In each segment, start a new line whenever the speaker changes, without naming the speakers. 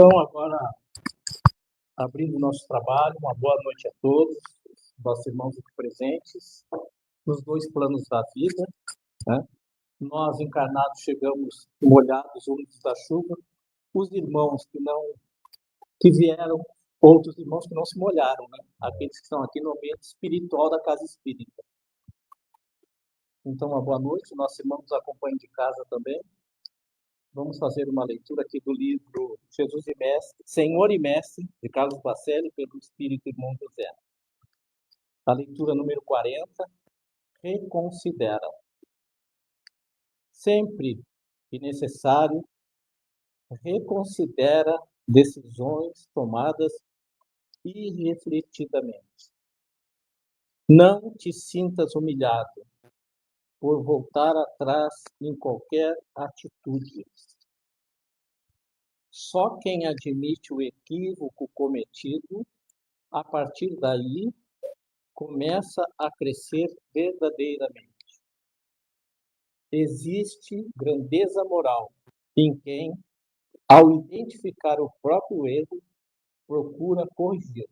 Então, agora, abrindo o nosso trabalho, uma boa noite a todos, nossos irmãos aqui presentes, nos dois planos da vida, né? Nós, encarnados, chegamos molhados, úmidos da chuva, os irmãos que vieram, outros irmãos que não se molharam, né? Aqueles que estão aqui no ambiente espiritual da casa espírita. Então, uma boa noite, nossos irmãos nos acompanham de casa também. Vamos fazer uma leitura aqui do livro Jesus e Mestre, Senhor e Mestre, de Carlos Bacelli, pelo Espírito Irmão José. A leitura número 40, reconsidera. Sempre que necessário, reconsidera decisões tomadas irrefletidamente. Não te sintas humilhado por voltar atrás em qualquer atitude. Só quem admite o equívoco cometido, a partir daí, começa a crescer verdadeiramente. Existe grandeza moral em quem, ao identificar o próprio erro, procura corrigir.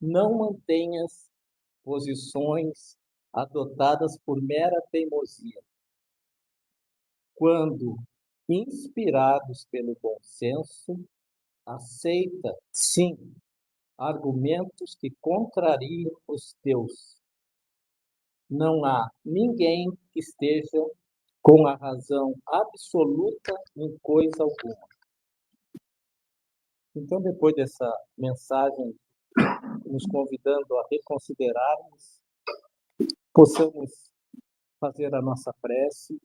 Não mantenhas posições adotadas por mera teimosia. Quando inspirados pelo bom senso, aceita, sim, argumentos que contrariam os teus. Não há ninguém que esteja com a razão absoluta em coisa alguma. Então, depois dessa mensagem nos convidando a reconsiderarmos, possamos fazer a nossa prece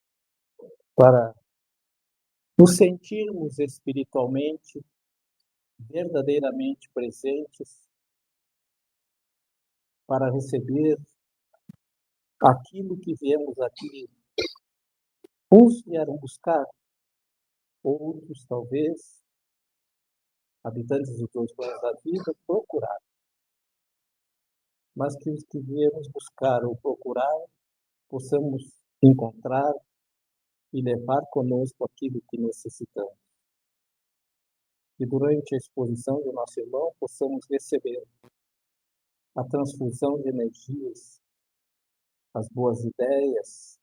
para nos sentirmos espiritualmente, verdadeiramente presentes, para receber aquilo que viemos aqui. Uns vieram buscar, outros, talvez, habitantes dos dois planos da vida, procurar. Mas que os que viemos buscar ou procurar, possamos encontrar e levar conosco aquilo que necessitamos. E durante a exposição do nosso irmão, possamos receber a transfusão de energias, as boas ideias,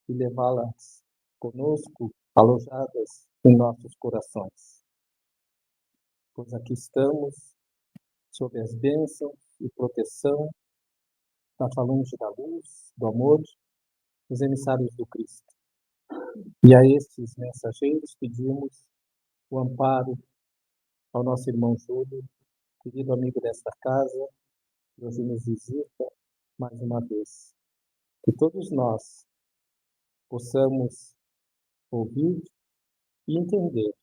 e levá-las conosco, alojadas em nossos corações. Pois aqui estamos, sob as bênçãos e proteção da falange da luz, do amor, dos emissários do Cristo. E a estes mensageiros pedimos o amparo ao nosso irmão Júlio, querido amigo desta casa, que hoje nos visita mais uma vez. Que todos nós possamos ouvir e entender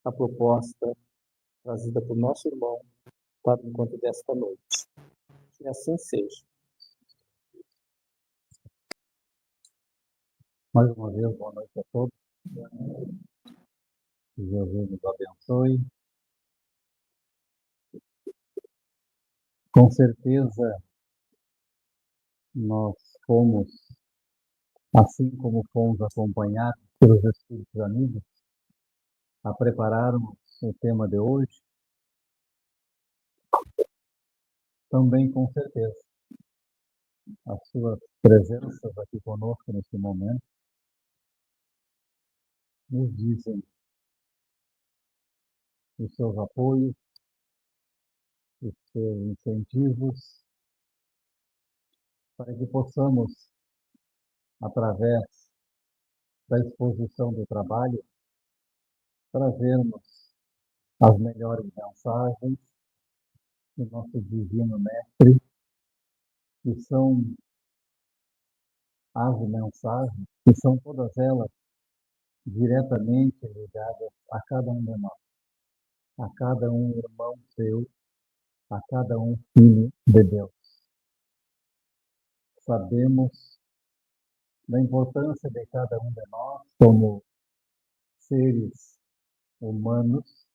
a proposta trazida por nosso irmão para o encontro desta noite. Que assim seja.
Mais uma vez, boa noite a todos. Que Jesus nos abençoe. Com certeza, nós fomos, assim como fomos acompanhados pelos Espíritos amigos, a prepararmos o tema de hoje. Também, com certeza, as suas presenças aqui conosco neste momento nos dizem os seus apoios, os seus incentivos, para que possamos, através da exposição do trabalho, trazermos as melhores mensagens do nosso Divino Mestre, que são as mensagens, que são todas elas diretamente ligadas a cada um de nós, a cada um irmão seu, a cada um filho de Deus. Sabemos da importância de cada um de nós como seres humanos,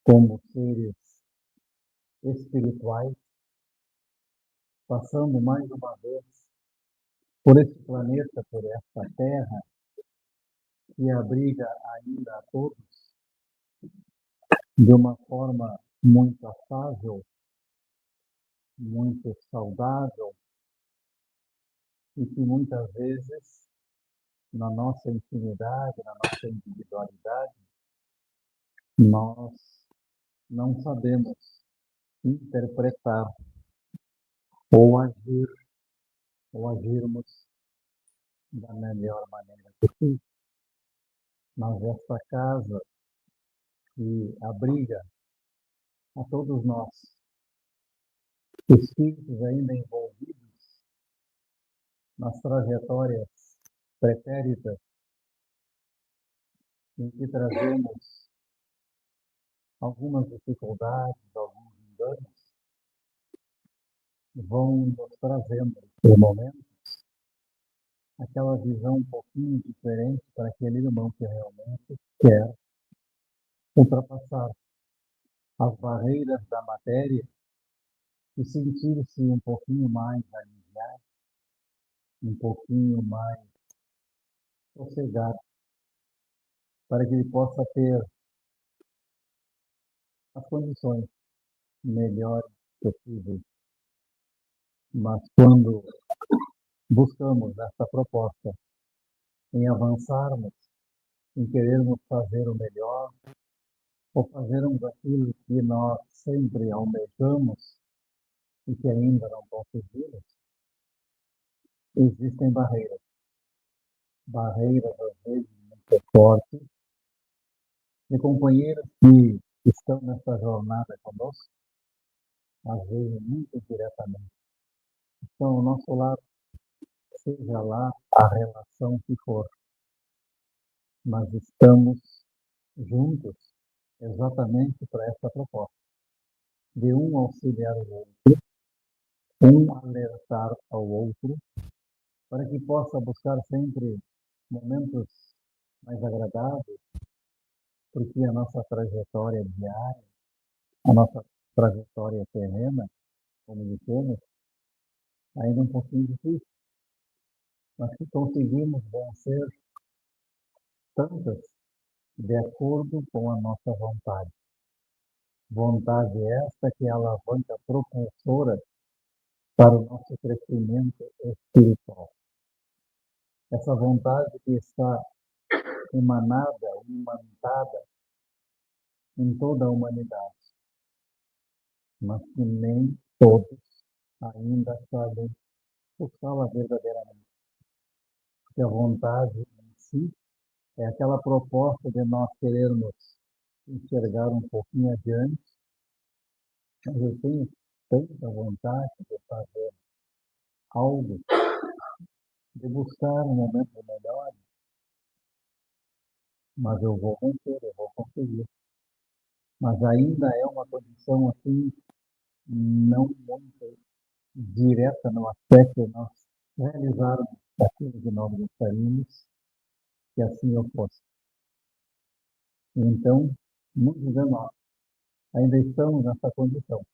como seres espirituais, passando mais uma vez por esse planeta, por esta terra, que abriga ainda a todos de uma forma muito afável, muito saudável, e que muitas vezes, na nossa intimidade, na nossa individualidade, nós não sabemos interpretar ou agir, ou agirmos da melhor maneira possível. Mas esta casa que abriga a todos nós, espíritos ainda envolvidos nas trajetórias pretéritas em que trazemos algumas dificuldades, alguns enganos, vão nos trazendo, por momentos, aquela visão um pouquinho diferente para aquele irmão que realmente quer ultrapassar as barreiras da matéria e sentir-se um pouquinho mais aliviado, um pouquinho mais sossegado, para que ele possa ter as condições melhores possíveis. Mas quando buscamos essa proposta em avançarmos, em querermos fazer o melhor, ou fazermos aquilo que nós sempre almejamos e que ainda não conseguimos, existem barreiras. Barreiras, às vezes, muito fortes, de companheiros que estão nessa jornada conosco, às vezes muito diretamente, estão ao nosso lado, seja lá a relação que for, mas estamos juntos exatamente para essa proposta, de um auxiliar o outro, um alertar ao outro, para que possa buscar sempre momentos mais agradáveis, porque a nossa trajetória diária, a nossa trajetória terrena, como dissemos, ainda é um pouquinho difícil, mas que conseguimos vencer tantas de acordo com a nossa vontade. Vontade esta que é a alavanca propulsora para o nosso crescimento espiritual. Essa vontade que está emanada, imantada em toda a humanidade, mas que nem todos ainda sabem buscá-la verdadeiramente. Porque a vontade em si é aquela proposta de nós querermos enxergar um pouquinho adiante, mas eu tenho tanta vontade de fazer algo, de buscar um momento melhor, mas eu vou vencer, eu vou conseguir. Mas ainda é uma condição assim, não muito direta no aspecto de nós realizarmos aquilo que nós gostaríamos que assim eu fosse. Então, muitos de nós ainda estamos nessa condição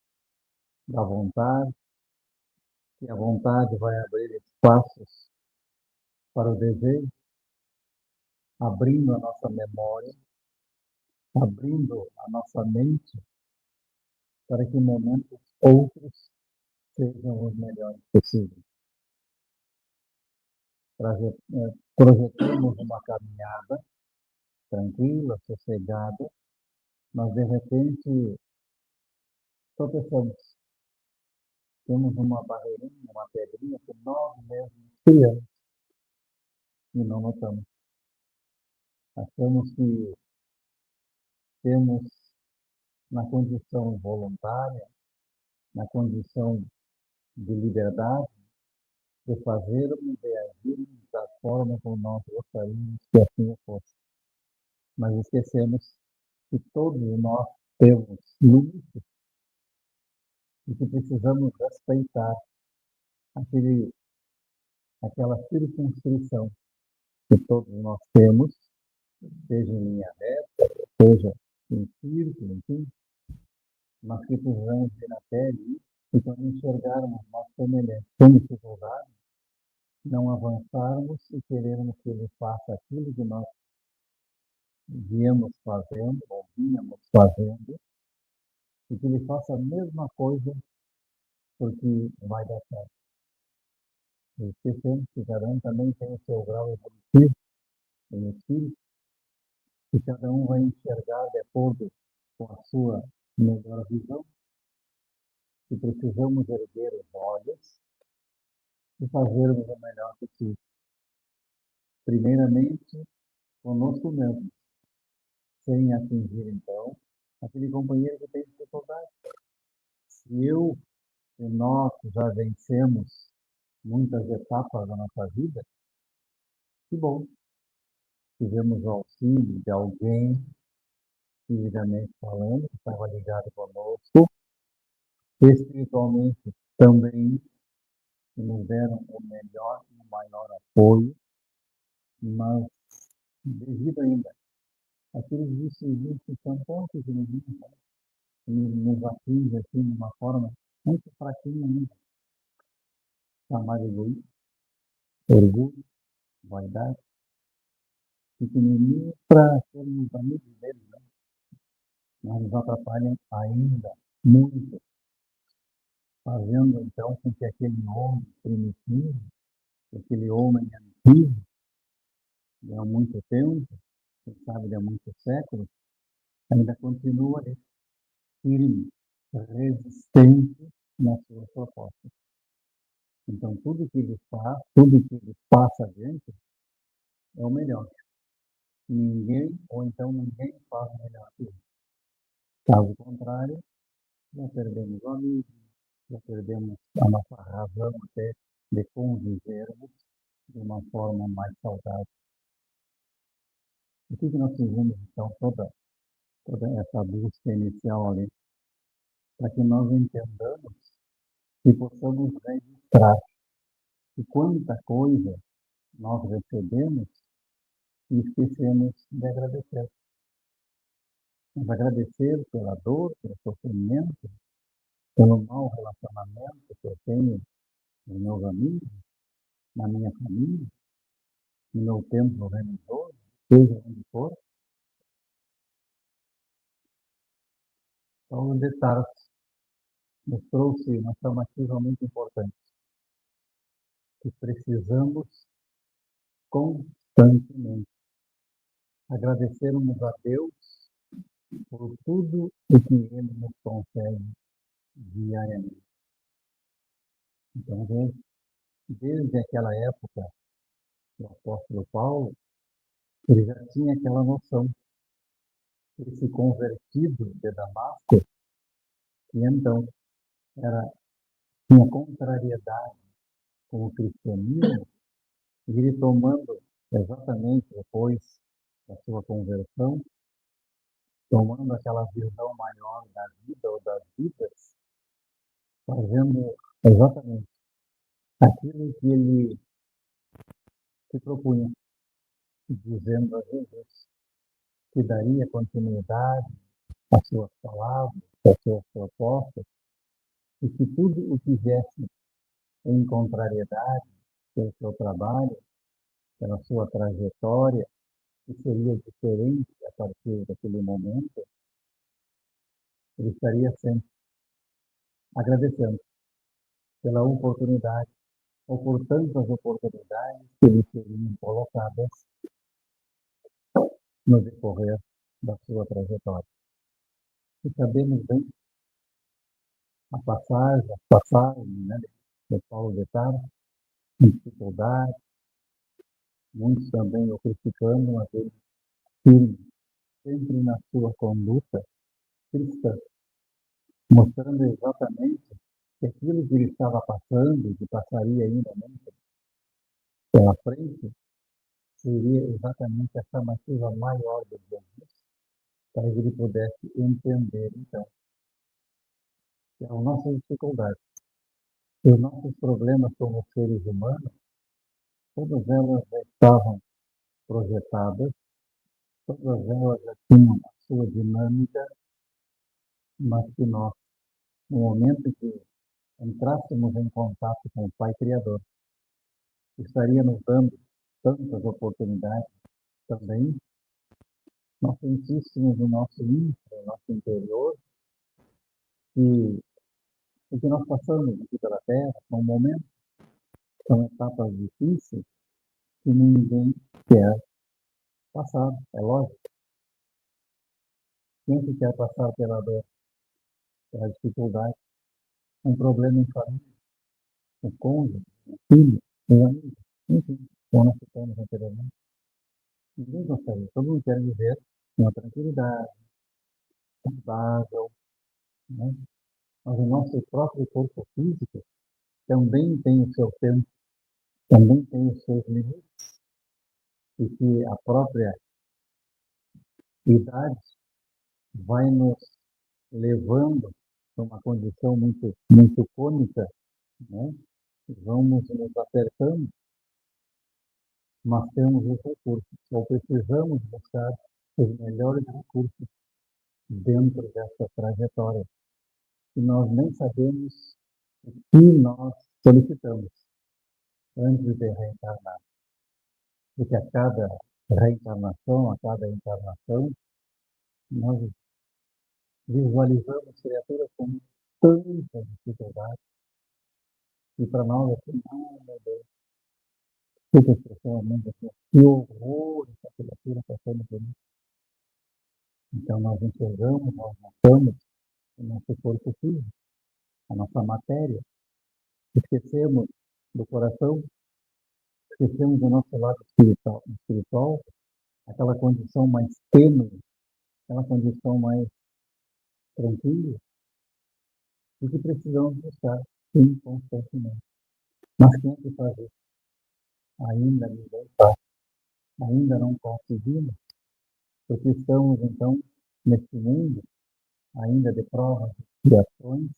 da vontade, e a vontade vai abrir espaços para o desejo, abrindo a nossa memória, abrindo a nossa mente para que momentos outros sejam os melhores possíveis. Projetamos uma caminhada tranquila, sossegada, mas de repente tropeçamos. Temos uma barreirinha, uma pedrinha que nós mesmos criamos e não notamos. Achamos que temos, na condição voluntária, na condição de liberdade, de fazermos e agirmos da forma como nós gostaríamos que assim fosse. Mas esquecemos que todos nós temos limites e que precisamos respeitar aquela circunscrição que todos nós temos, seja em linha reta, seja em círculo, enfim, mas que precisamos ver na pele e quando enxergarmos nosso semelhante com dificuldade, não avançarmos e querermos que ele faça aquilo que nós viemos fazendo, ou vínhamos fazendo, e que ele faça a mesma coisa porque vai dar certo. E esquecemos que cada um também tem o seu grau evolutivo em espírito, e cada um vai enxergar de acordo com a sua melhor visão, e precisamos erguer os olhos e fazermos o melhor possível. Primeiramente, conosco mesmo, sem atingir, então, aquele companheiro que tem dificuldade. Se eu e nós já vencemos muitas etapas da nossa vida, que bom. Tivemos o auxílio de alguém, fisicamente falando, que estava ligado conosco, espiritualmente também, que nos deram o melhor e o maior apoio, mas devido ainda àqueles vícios que são tão pequenininhos, né, que nos atinge assim de uma forma muito fraquinha ainda, chamar egoísmo, orgulho, vaidade, pequenininho para sermos amigos deles, né? Mas nos atrapalham ainda muito, fazendo então com que aquele homem primitivo, aquele homem antigo, de há muito tempo, quem sabe de há muitos séculos, ainda continua ali, firme, resistente na sua proposta. Então, tudo que ele faz, tudo que ele passa adiante, é o melhor. Ninguém, ou então ninguém faz melhor que ele. Caso contrário, já perdemos o amigo, já perdemos a nossa razão até de convivermos de uma forma mais saudável. O que nós fizemos, então, toda essa busca inicial ali, para que nós entendamos e possamos registrar que quanta coisa nós recebemos e esquecemos de agradecer. Mas agradecer pela dor, pelo sofrimento, pelo mau relacionamento que eu tenho com meus amigos, na minha família, no meu templo religioso, seja onde for. Então, o detalhe nos trouxe uma chamativa muito importante, que precisamos constantemente agradecermos a Deus por tudo o que Ele nos concede diariamente. Então, desde aquela época, o apóstolo Paulo, ele já tinha aquela noção, esse convertido de Damasco, que então tinha contrariedade com o cristianismo, e ele tomando exatamente depois da sua conversão, tomando aquela visão maior da vida ou das vidas, fazendo exatamente aquilo que ele se propunha, dizendo a Jesus que daria continuidade às suas palavras, às suas propostas, e que tudo o que viesse em contrariedade pelo seu trabalho, pela sua trajetória, que seria diferente a partir daquele momento, ele estaria sempre agradecendo pela oportunidade, ou por tantas oportunidades que lhe seriam colocadas no decorrer da sua trajetória. E sabemos bem as passagens, né, de Paulo de Tarso, em dificuldade, muitos também o criticando, mas ele firme, sempre na sua conduta cristã, mostrando exatamente que aquilo que ele estava passando, que passaria ainda muito pela frente, seria exatamente a chamativa maior de Jesus, para que ele pudesse entender, então, que as nossas dificuldades, os nossos problemas como seres humanos, todas elas já estavam projetadas, todas elas já tinham a sua dinâmica, mas que nós, no momento em que entrássemos em contato com o Pai Criador, estaria nos dando tantas oportunidades também nós sentíssemos no nosso íntimo, no nosso interior, que o que nós passamos aqui pela Terra são momentos, são etapas difíceis que ninguém quer passar, é lógico. Quem que quer passar pela dor, pela dificuldade, um problema em família, um cônjuge, um filho, um amigo, enfim, como nós citamos anteriormente. Ninguém gostaria, todo mundo quer viver uma tranquilidade, saudável, né? Mas o nosso próprio corpo físico também tem o seu tempo, também tem os seus limites, e que a própria idade vai nos levando para uma condição muito cômica, né? Vamos nos apertando, mas temos os recursos, ou precisamos buscar os melhores recursos dentro dessa trajetória, e nós nem sabemos o que nós solicitamos antes de reencarnar, porque a cada reencarnação, a cada encarnação, nós visualizamos criaturas com tanta dificuldade, e para nós, assim, meu Deus, fica expressivamente assim, que horror essa criatura passando por isso. Então, nós enxergamos, nós notamos o nosso corpo físico, a nossa matéria, esquecemos do coração, esquecemos do nosso lado espiritual, aquela condição mais tênue, aquela condição mais tranquila, e que precisamos buscar inconstantemente. Mas quem é que faz isso? Ainda ninguém faz. Ainda não conseguimos, porque estamos, então, nesse mundo ainda de provas e ações,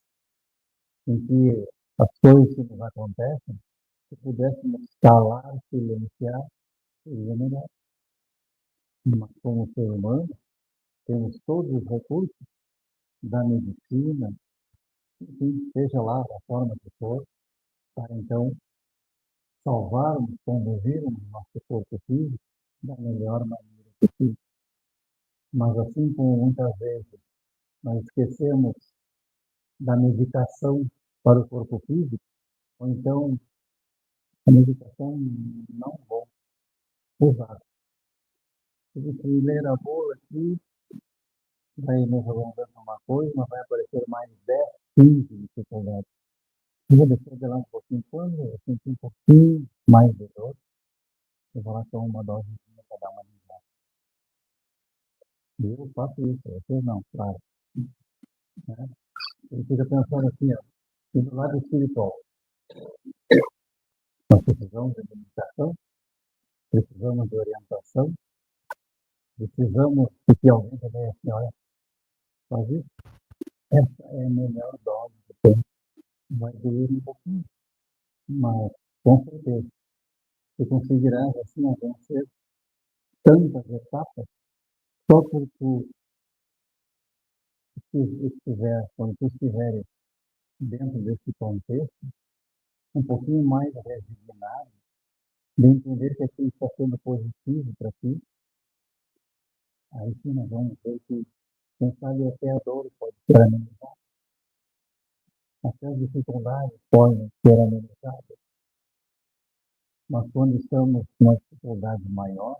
em que as coisas que nos acontecem, se pudéssemos calar, silenciar, seria melhor. Mas como ser humano, temos todos os recursos da medicina, enfim, seja lá da forma que for, para então salvarmos, conduzirmos nosso corpo físico da melhor maneira possível. Mas assim como muitas vezes nós esquecemos da medicação para o corpo físico, ou então a medicação não vou usar. Se você ler a bula aqui, vai nos resolvendo uma coisa, mas vai aparecer mais 10, 15 dificuldades. Eu vou deixar de lá um pouquinho, quando eu senti um pouquinho mais de dor, eu vou lá tomar uma dose para dar uma aliviada. E eu faço isso, você não, claro. Né? Ele fica pensando assim, ó, e do lado espiritual, nós precisamos de meditação, precisamos de orientação, precisamos de que alguém também assim, olha, faz isso. Essa é a melhor dose que tem. Vai doer um pouquinho, mas com certeza você conseguirá assim vencer tantas etapas só por tu estiver, quando tu estiveres dentro desse contexto, um pouquinho mais resignado, de entender que aquilo está sendo positivo para ti, aí sim nós vamos ver que, quem sabe, até a dor pode ser amenizada, até as dificuldades podem ser amenizadas, mas quando estamos com uma dificuldade maior,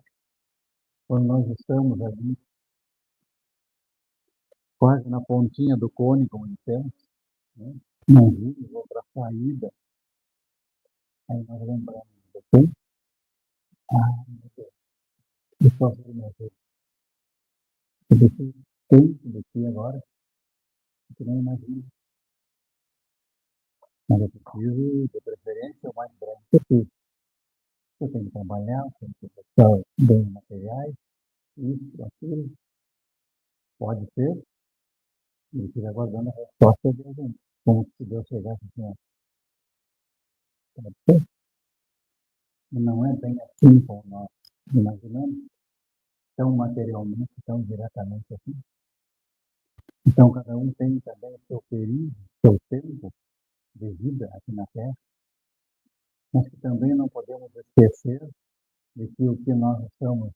quando nós estamos ali quase na pontinha do cone, como dissemos, né? Não vimos outra saída, aí nós lembramos do tempo, meu Deus, eu posso ver meu Deus, eu preciso tanto de ti agora, que não imagino, mas eu preciso, de preferência, o mais breve possível. Eu tenho que trabalhar, eu tenho que buscar bens materiais, isso, aquilo, pode ser, e eu fico aguardando a resposta de alguém, como se Deus chegasse assim, ó, pode ser, e não é bem assim como nós imaginamos, tão materialmente, tão diretamente assim. Então, cada um tem também o seu período, seu tempo de vida aqui na Terra, mas que também não podemos esquecer de que o que nós estamos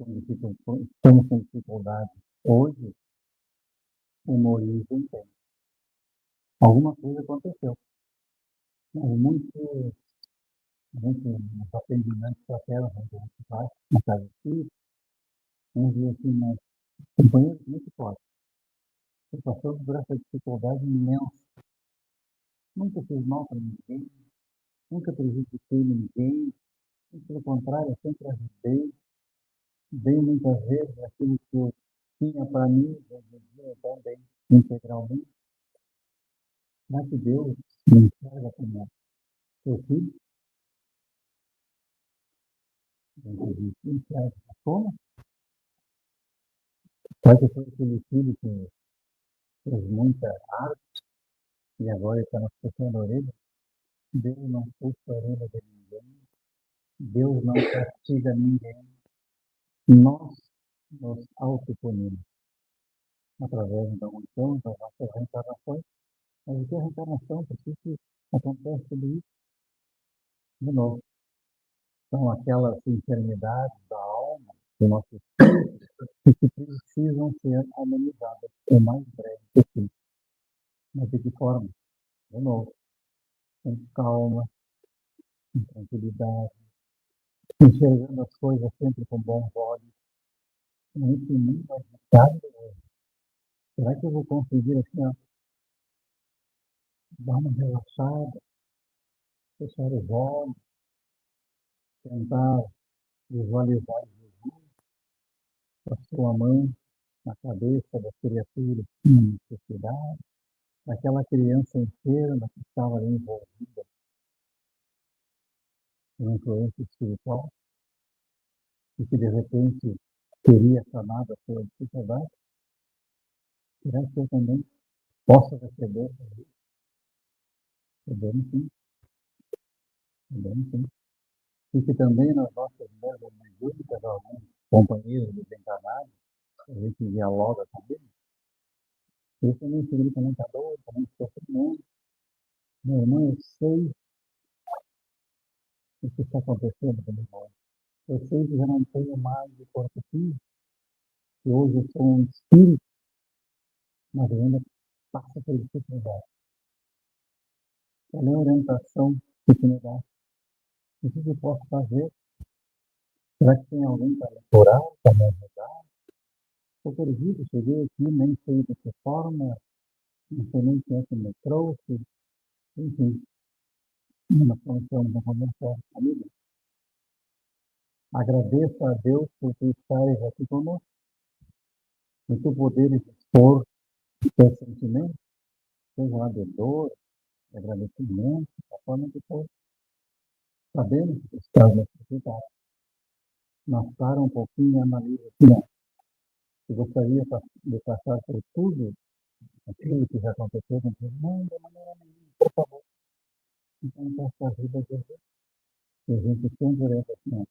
estamos com dificuldade hoje, uma origem tem. Alguma coisa aconteceu. Mas muitos atendimentos fraternos, onde a gente vai, na casa espírita, vamos dizer assim, mas companheiros muito fortes. Eu passando por essa dificuldade imensa. Nunca fiz mal para ninguém, nunca prejudiquei ninguém, pelo contrário, eu sempre ajudei, dei muitas vezes aquilo que eu tinha para mim, eu também, integralmente. Mas que Deus me enxerga como seu filho, me enxerga como? Pode ser aquele filho que fez muita arte e agora está nos puxando a orelha. Deus não puxa a orelha de ninguém, Deus não castiga ninguém. Nós nos autopunimos através da unção, das nossas reencarnações. Mas o que é reencarnação? Por que acontece tudo isso de novo? São aquelas enfermidades da alma, do nosso espírito, que precisam ser amenizadas o mais breve possível. Mas de que forma? De novo, com calma, com tranquilidade, enxergando as coisas sempre com bons olhos. Nesse mundo agitado, será que eu vou conseguir assim, ó, dar uma relaxada, fechar os olhos, tentar visualizar Jesus, a sua mão na cabeça das criaturas em necessidade, daquela criança enferma que estava ali envolvida em influência espiritual e que de repente teria sanado a sua dificuldade? Será que eu também posso receber? Podemos sim, podemos sim. E que também nas nossas mesas mediúnicas, alguns companheiros desencarnados, a gente dialoga com eles, eles também se gritam muita dor, também sofrimento. Meu irmão, eu sei o que está acontecendo com meu irmão. Eu sei que já não tenho mais o corpo físico, que hoje eu sou um espírito, mas eu ainda passo por dificuldade. Qual é a orientação que tu me dá? O que eu posso fazer? Será que tem alguém para me curar, para me ajudar? Estou perdido, cheguei aqui, nem sei de que forma, não sei nem quem é que me trouxe, enfim, nós começamos a conversar comigo. Agradeço a Deus por tu estares aqui conosco, e tu poderes expor o teu sentimento, seja lá de dor, de agradecimento, da forma que for. Sabemos que estás necessitado. Mas para um pouquinho e analisa que não. Eu gostaria de passar por tudo aquilo que já aconteceu com você. Não, de maneira nenhuma, por favor. Então, peça a vida de Jesus. E a gente sempre lembra assim,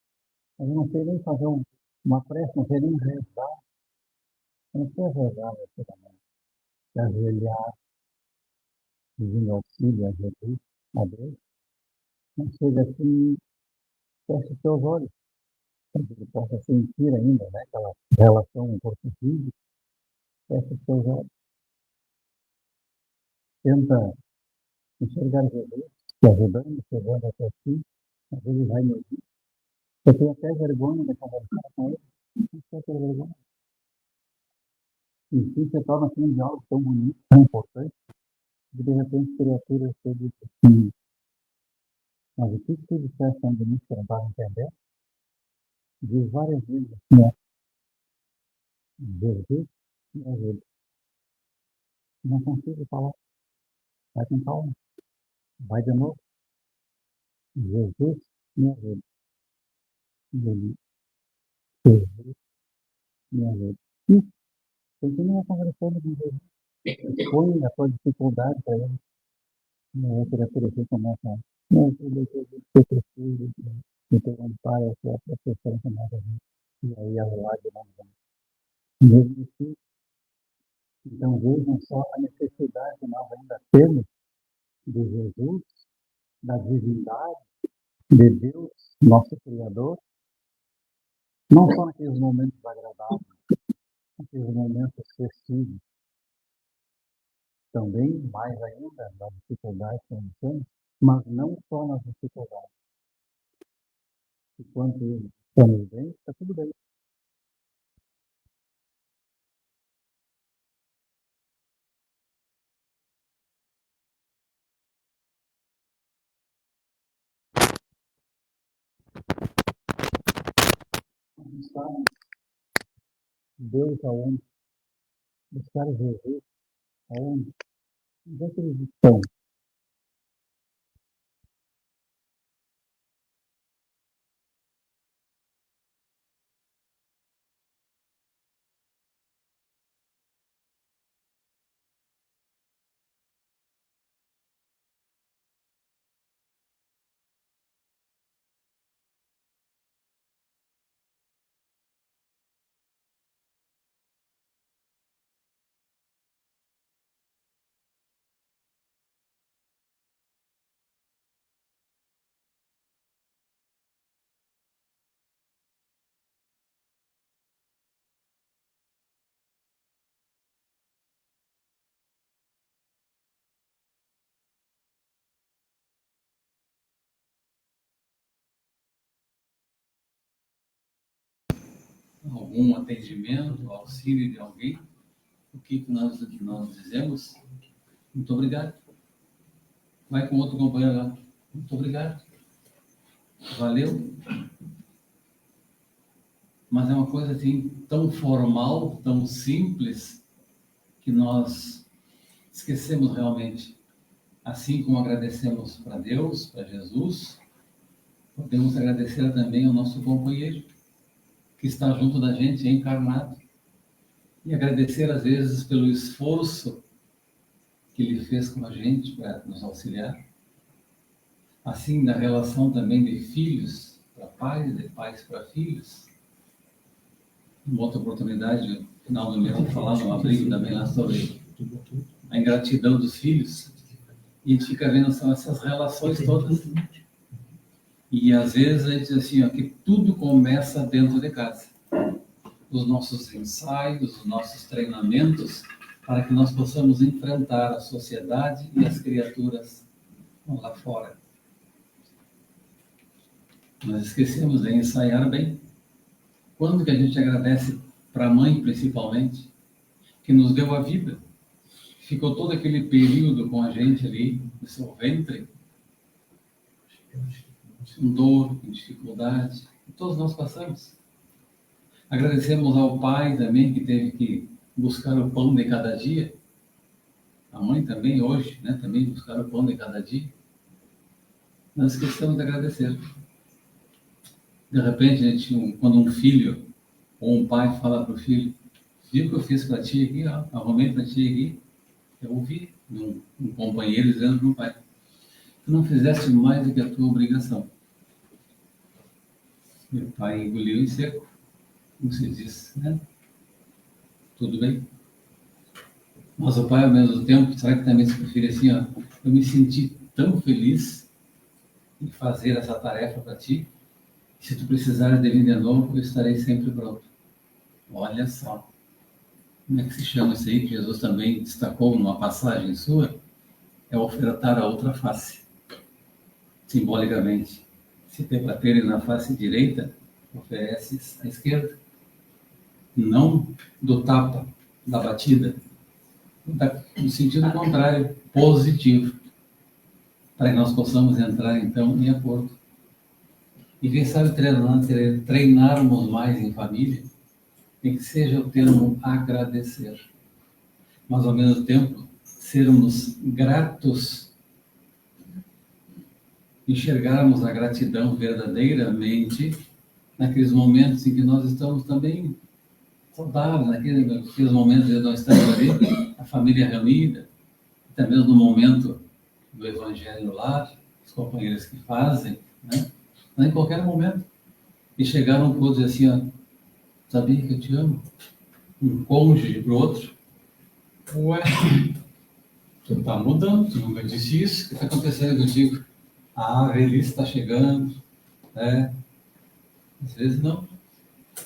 eu não sei nem fazer uma prece, não sei nem rezar. Eu não sei rezar você também. Se ajoelhar, pedindo auxílio a Jesus, a Deus. Não chega assim, feche os seus olhos, para que ele possa sentir ainda, né, aquela relação com o corpo físico. Feche os seus olhos. Tenta enxergar Jesus, te ajudando, chegando até ti. Às vezes vai me ouvir. Eu tenho até vergonha de conversar com ele. Não sei vergonha. Enfim, se torna assim um diálogo tão bonito, tão importante, que de repente criaturas se dizem assim, mas o que tu disseste onde me que eu não estava entendendo? Diz várias vezes assim, ó, Jesus me ajuda. Não consigo falar. Vai com calma. Vai de novo. Jesus me ajuda. Jesus me ajuda. E continua conversando com Jesus. Põe a tua dificuldade para ele. E a criatura aqui começa a não, eu preciso de perguntar a sua proteção com nada. E aí a lágrima vem. Mesmo assim, então vejam só a necessidade que nós ainda temos de Jesus, da divindade, de Deus, nosso Criador, Não só naqueles momentos agradáveis, naqueles momentos festivos, também, mais ainda, nas dificuldades que nós temos, mas não só nas dificuldades. Enquanto estamos bem, está tudo bem. Buscar Deus aonde? Buscar Jesus aonde? Onde é que eles estão?
Algum atendimento, auxílio de alguém, o que nós dizemos? Muito obrigado. Vai com outro companheiro lá. Muito obrigado. Valeu. Mas é uma coisa assim tão formal, tão simples, que nós esquecemos realmente. Assim como agradecemos para Deus, para Jesus, podemos agradecer também ao nosso companheiro, que está junto da gente, encarnado. E agradecer, às vezes, pelo esforço que ele fez com a gente para nos auxiliar. Assim, na relação também de filhos para pais, de pais para filhos. Uma outra oportunidade, no final do mês, eu falar num abrigo também lá sobre a ingratidão dos filhos. E a gente fica vendo são essas relações todas. E às vezes a gente diz assim, ó, que tudo começa dentro de casa. Os nossos ensaios, os nossos treinamentos, para que nós possamos enfrentar a sociedade e as criaturas lá fora. Nós esquecemos de ensaiar bem. Quando que a gente agradece para a mãe, principalmente, que nos deu a vida, ficou todo aquele período com a gente ali, no seu ventre, com dor, com dificuldade, que todos nós passamos. Agradecemos ao pai também, que teve que buscar o pão de cada dia. A mãe também, hoje, né, também buscar o pão de cada dia. Nós esquecemos de agradecer. De repente, a gente, quando um filho ou um pai fala para o filho, viu o que eu fiz para ti aqui, ó, arrumei para ti aqui, eu ouvi um companheiro dizendo para o pai, tu não fizeste mais do que a tua obrigação. Meu pai engoliu em seco, como se diz, né? Tudo bem. Mas o pai, ao mesmo tempo, será que também se prefere assim, ó, eu me senti tão feliz em fazer essa tarefa para ti, se tu precisares de mim de novo, eu estarei sempre pronto. Olha só. Como é que se chama isso aí, que Jesus também destacou numa passagem sua? É ofertar a outra face. Simbolicamente. Se te baterem na face direita, ofereces à esquerda. Não do tapa, da batida. No sentido contrário, positivo. Para que nós possamos entrar, então, em acordo. E quem sabe treinarmos mais em família, nem que seja o termo agradecer. Mas, ao mesmo tempo, sermos gratos, enxergarmos a gratidão verdadeiramente naqueles momentos em que nós estamos também saudáveis, naqueles momentos em que nós estamos ali, a família reunida, até mesmo no momento do Evangelho no lar, os companheiros que fazem, né? Mas em qualquer momento. E chegaram todos e dizer assim, ó, sabia que eu te amo? Um cônjuge para o outro. Ué, tu está mudando, tu nunca disse isso, o que está acontecendo contigo? A velhice está chegando, né? Às vezes não.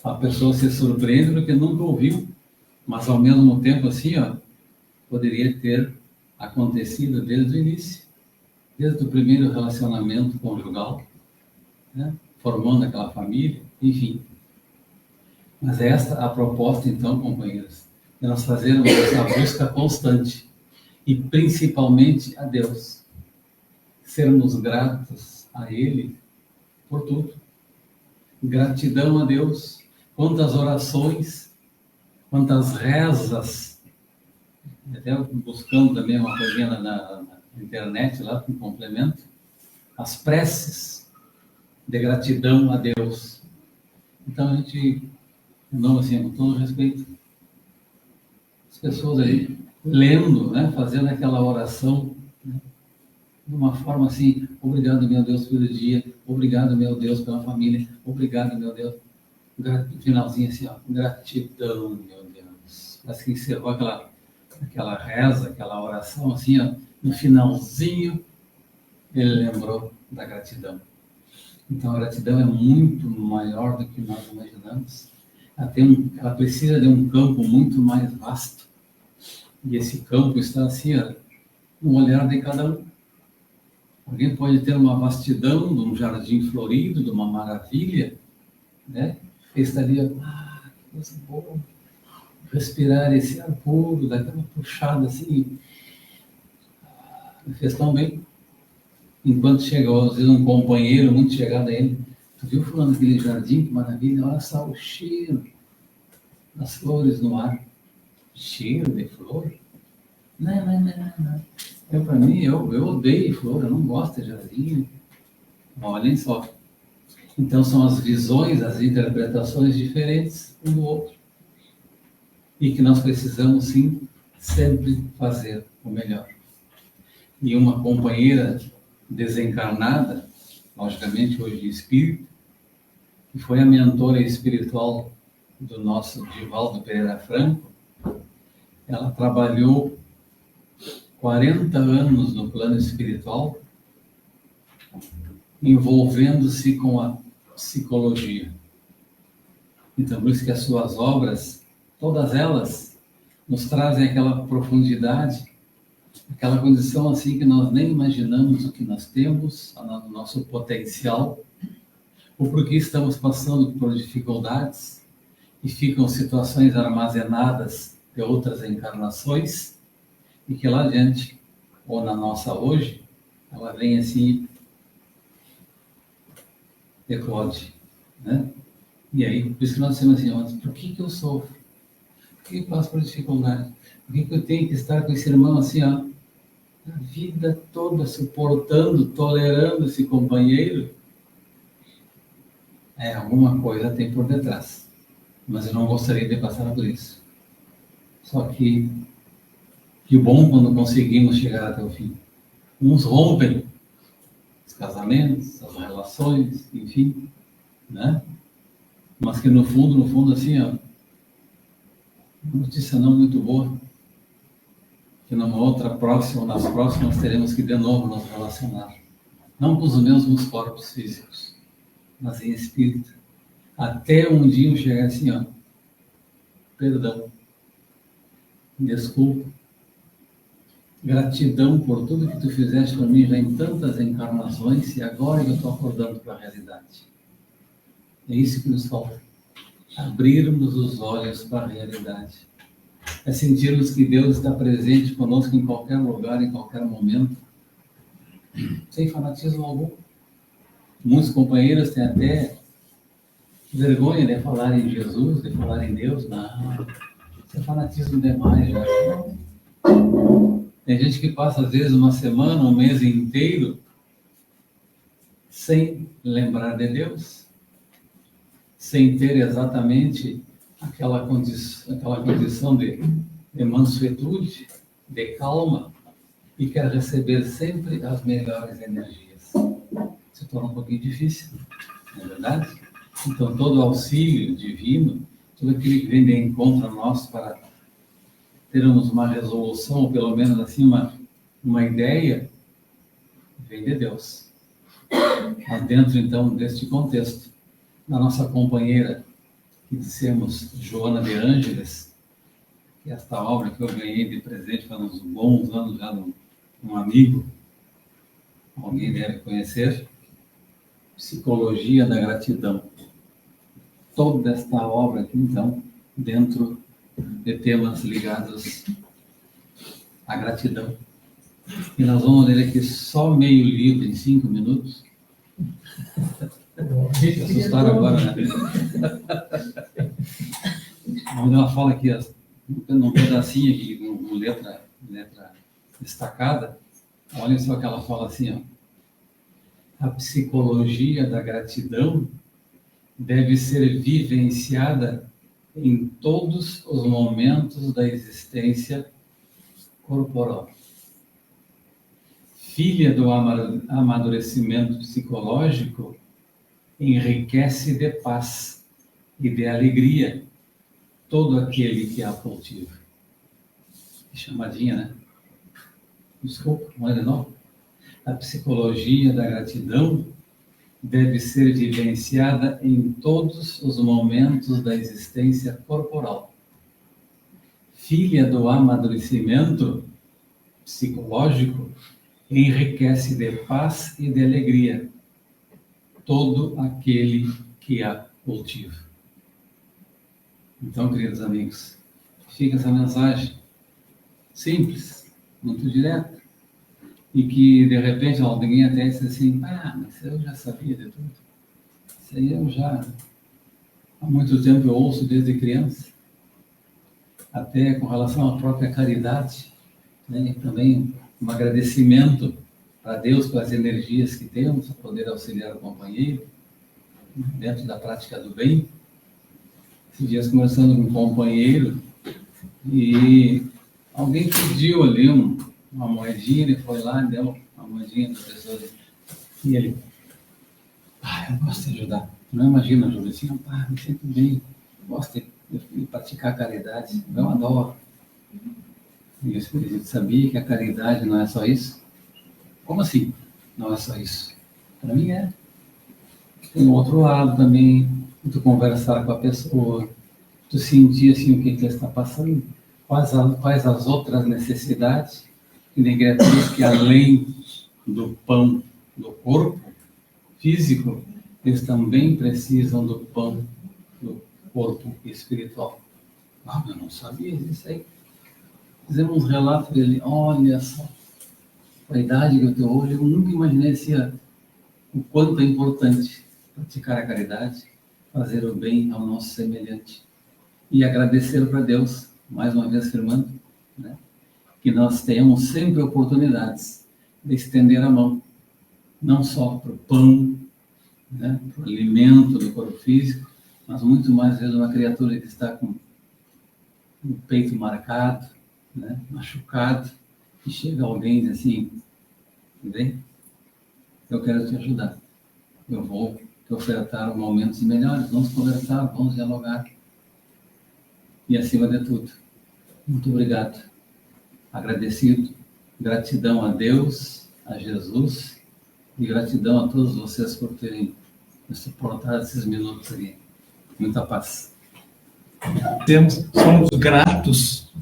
A pessoa se surpreende porque nunca ouviu, mas ao mesmo tempo assim, ó, poderia ter acontecido desde o início, desde o primeiro relacionamento conjugal, né? Formando aquela família, enfim. Mas esta a proposta, então, companheiros, de nós fazermos essa busca constante e principalmente a Deus, sermos gratos a Ele por tudo. Gratidão a Deus, quantas orações, quantas rezas, até buscando também uma coisinha na internet, lá com complemento, as preces de gratidão a Deus. Então a gente, não assim, com todo respeito, as pessoas aí lendo, né, fazendo aquela oração, né, de uma forma assim: obrigado, meu Deus, pelo dia, obrigado, meu Deus, pela família, obrigado, meu Deus. Finalzinho assim, ó, gratidão, meu Deus. Parece que encerrou aquela reza, aquela oração, assim, ó, no finalzinho, ele lembrou da gratidão. Então, a gratidão é muito maior do que nós imaginamos. Ela precisa de um campo muito mais vasto. E esse campo está assim, ó, no olhar de cada um. Alguém pode ter uma vastidão de um jardim florido, de uma maravilha, né? Estaria, que coisa boa, respirar esse ar puro, daquela puxada assim, fez tão bem. Enquanto chegou, às vezes, um companheiro muito chegado a ele: tu viu fulano aquele jardim, que maravilha, olha só o cheiro das flores no ar. Cheiro de flor? Não. Para mim, eu odeio flor, eu não gosto de jardim. Olhem só. Então são as visões, as interpretações diferentes um do outro. E que nós precisamos, sim, sempre fazer o melhor. E uma companheira desencarnada, logicamente hoje de espírito, que foi a mentora espiritual do nosso Divaldo Pereira Franco, ela trabalhou 40 anos no plano espiritual, envolvendo-se com a psicologia. Então, por isso que as suas obras, todas elas, nos trazem aquela profundidade, aquela condição assim que nós nem imaginamos o que nós temos, o nosso potencial, ou porque estamos passando por dificuldades e ficam situações armazenadas de outras encarnações, e que lá adiante, ou na nossa hoje, ela vem assim, eclode, né? E aí, por isso que nós dizemos assim: por que eu sofro? Por que eu passo por dificuldade? Por que eu tenho que estar com esse irmão assim, ó, a vida toda suportando, tolerando esse companheiro? Alguma coisa tem por detrás, mas eu não gostaria de passar por isso. Só que bom quando conseguimos chegar até o fim. Uns rompem os casamentos, as relações, enfim, né? Mas que no fundo, assim, ó, uma notícia não muito boa, que numa outra próxima, nas próximas, teremos que de novo nos relacionar. Não com os mesmos corpos físicos, mas em espírito. Até um dia eu chegar assim, ó, perdão, desculpa, gratidão por tudo que tu fizeste por mim já em tantas encarnações, e agora eu estou acordando para a realidade. É isso que nos falta. Abrirmos os olhos para a realidade. É sentirmos que Deus está presente conosco em qualquer lugar, em qualquer momento, sem fanatismo algum. Muitos companheiros têm até vergonha de falar em Jesus, de falar em Deus. Não, isso é fanatismo demais já. Tem gente que passa às vezes uma semana, um mês inteiro sem lembrar de Deus, sem ter exatamente aquela condição de mansuetude, de calma, e quer receber sempre as melhores energias. Se torna um pouquinho difícil, não é verdade? Então, todo auxílio divino, tudo aquilo que vem de encontro a nós para termos uma resolução, ou pelo menos assim, uma ideia, vem de Deus. Mas dentro, então, deste contexto, da nossa companheira que dissemos Joana de Ângeles, que esta obra que eu ganhei de presente faz uns bons anos já de um amigo, alguém deve conhecer, Psicologia da Gratidão. Toda esta obra aqui, então, dentro de temas ligados à gratidão. E nós vamos ler aqui só meio livro, em 5 minutos. Se assustaram agora, né? Ela fala aqui, num pedacinho aqui, com letra destacada, olha só que ela fala assim, ó. A psicologia da gratidão deve ser vivenciada em todos os momentos da existência corporal. Filha do amadurecimento psicológico, enriquece de paz e de alegria todo aquele que a cultiva. Que chamadinha, né? Desculpa, não é de novo? A psicologia da gratidão deve ser vivenciada em todos os momentos da existência corporal. Filha do amadurecimento psicológico, enriquece de paz e de alegria todo aquele que a cultiva. Então, queridos amigos, fica essa mensagem simples, muito direta, e que, de repente, alguém até disse assim, mas eu já sabia de tudo. Isso aí eu já, há muito tempo eu ouço desde criança, até com relação à própria caridade, né? E também um agradecimento a Deus pelas energias que temos, para poder auxiliar o companheiro, dentro da prática do bem. Esses dias conversando com um companheiro, e alguém pediu ali uma moedinha, ele foi lá e deu uma moedinha para a pessoa, e ele, eu gosto de ajudar. Não imagina, Júlio, assim, me sinto bem, gosto de praticar a caridade, eu adoro. E o Espírito sabia que a caridade não é só isso? Como assim? Não é só isso. Para mim é. Tem um outro lado também, tu conversar com a pessoa, tu sentir assim o que ela está passando, quais as outras necessidades, que ninguém diz que além do pão do corpo físico, eles também precisam do pão do corpo espiritual. Eu não sabia disso aí. Fizemos um relato dele, olha só, a idade que eu tenho hoje, eu nunca imaginei o quanto é importante praticar a caridade, fazer o bem ao nosso semelhante. E agradecer para Deus, mais uma vez afirmando, né, que nós tenhamos sempre oportunidades de estender a mão, não só para o pão, né, para o alimento do corpo físico, mas muito mais vezes uma criatura que está com o peito marcado, né, machucado, e chega alguém e diz assim, bem, eu quero te ajudar, eu vou te ofertar momentos melhores, vamos conversar, vamos dialogar. E acima de tudo, muito obrigado, agradecido, gratidão a Deus, a Jesus, e gratidão a todos vocês por terem me suportado esses minutos aqui. Muita paz.
Somos gratos,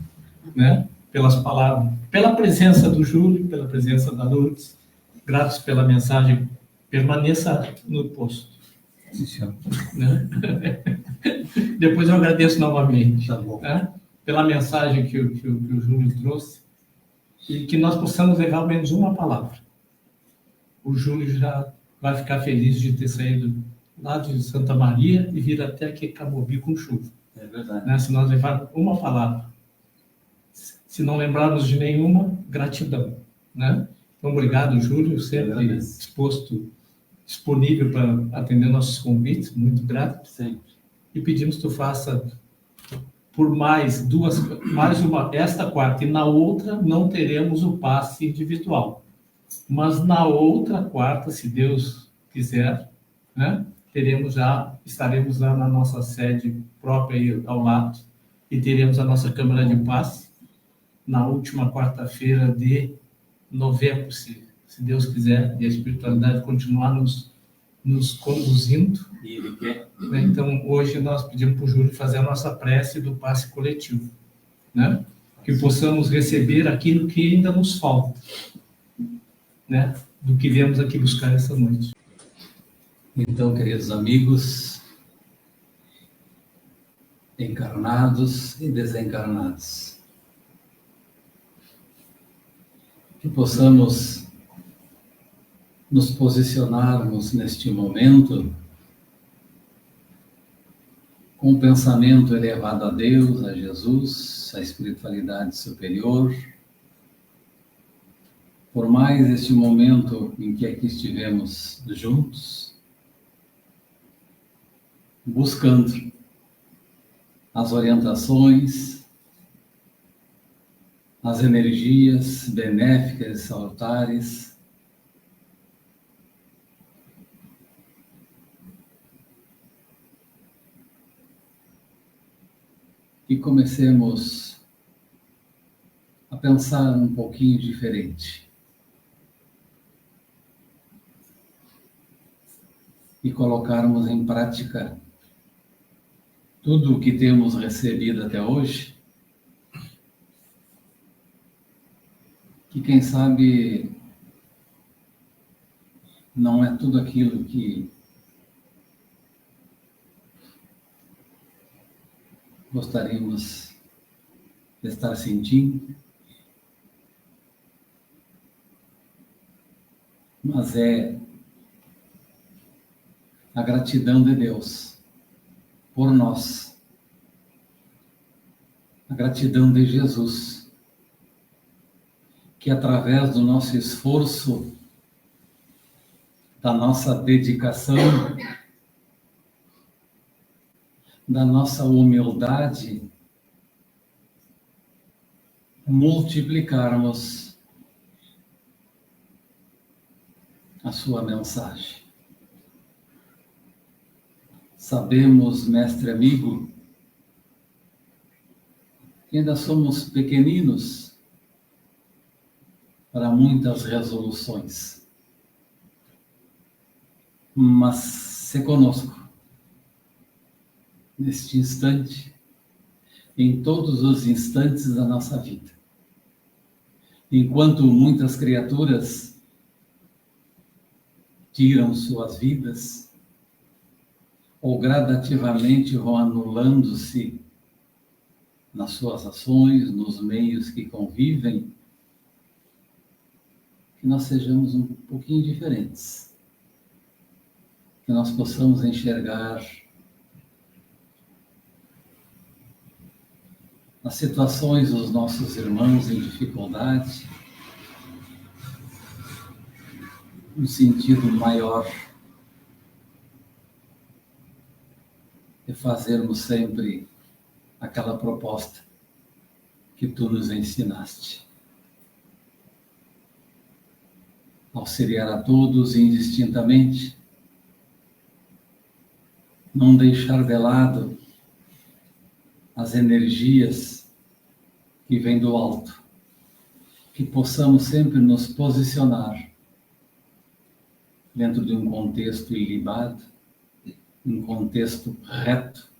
né, pelas palavras, pela presença do Júlio, pela presença da Lourdes, gratos pela mensagem, permaneça no posto. Né? Depois eu agradeço novamente,
Tá bom.
né, pela mensagem que o Júlio trouxe, e que nós possamos levar ao menos uma palavra. O Júlio já vai ficar feliz de ter saído lá de Santa Maria e vir até aqui Camobi com chuva.
É verdade.
Né? Se nós levarmos uma palavra, se não lembrarmos de nenhuma, gratidão. Né? Então, obrigado, Júlio, sempre disponível para atender nossos convites, muito grato.
Sempre.
E pedimos que tu faça por mais uma, esta quarta, e na outra não teremos o passe individual. Mas na outra quarta, se Deus quiser, né, estaremos lá na nossa sede própria aí ao lado, e teremos a nossa Câmara de Paz na última quarta-feira de novembro, se Deus quiser, e a espiritualidade continuar nos conduzindo.
E Ele quer.
né? Então, hoje nós pedimos para o Júlio fazer a nossa prece do passe coletivo, né? Que possamos receber aquilo que ainda nos falta, né? Do que viemos aqui buscar essa noite.
Então, queridos amigos, encarnados e desencarnados, que possamos nos posicionarmos neste momento com um pensamento elevado a Deus, a Jesus, a espiritualidade superior. Por mais este momento em que aqui estivemos juntos, buscando as orientações, as energias benéficas e salutares, e comecemos a pensar um pouquinho diferente. E colocarmos em prática tudo o que temos recebido até hoje, que quem sabe não é tudo aquilo que gostaríamos de estar sentindo, mas é a gratidão de Deus por nós, a gratidão de Jesus, que através do nosso esforço, da nossa dedicação, da nossa humildade, multiplicarmos a sua mensagem. Sabemos, mestre amigo, que ainda somos pequeninos para muitas resoluções, mas se conosco, neste instante, em todos os instantes da nossa vida. Enquanto muitas criaturas tiram suas vidas, ou gradativamente vão anulando-se nas suas ações, nos meios que convivem, que nós sejamos um pouquinho diferentes, que nós possamos enxergar as situações dos nossos irmãos em dificuldade, um sentido maior, e fazermos sempre aquela proposta que tu nos ensinaste. Auxiliar a todos indistintamente, não deixar de lado as energias que vêm do alto, que possamos sempre nos posicionar dentro de um contexto ilibado, um contexto reto,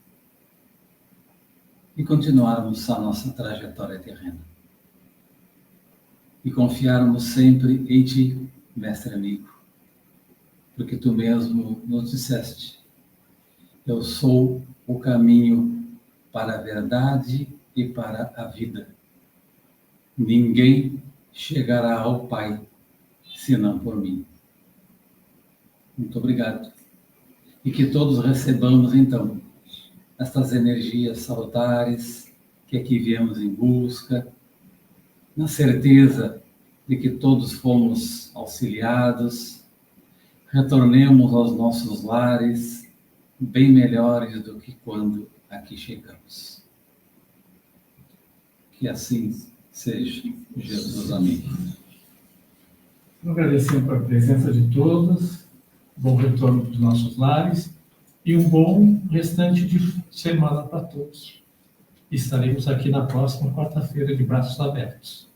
e continuarmos a nossa trajetória terrena. E confiarmos sempre em Ti, mestre amigo, porque Tu mesmo nos disseste: eu sou o caminho para a verdade e para a vida. Ninguém chegará ao Pai senão por mim. Muito obrigado. E que todos recebamos, então, estas energias salutares que aqui viemos em busca, na certeza de que todos fomos auxiliados, retornemos aos nossos lares bem melhores do que quando aqui chegamos. Que assim seja, Jesus, amém.
Agradecemos a presença de todos, bom retorno dos nossos lares e um bom restante de semana para todos. Estaremos aqui na próxima quarta-feira de braços abertos.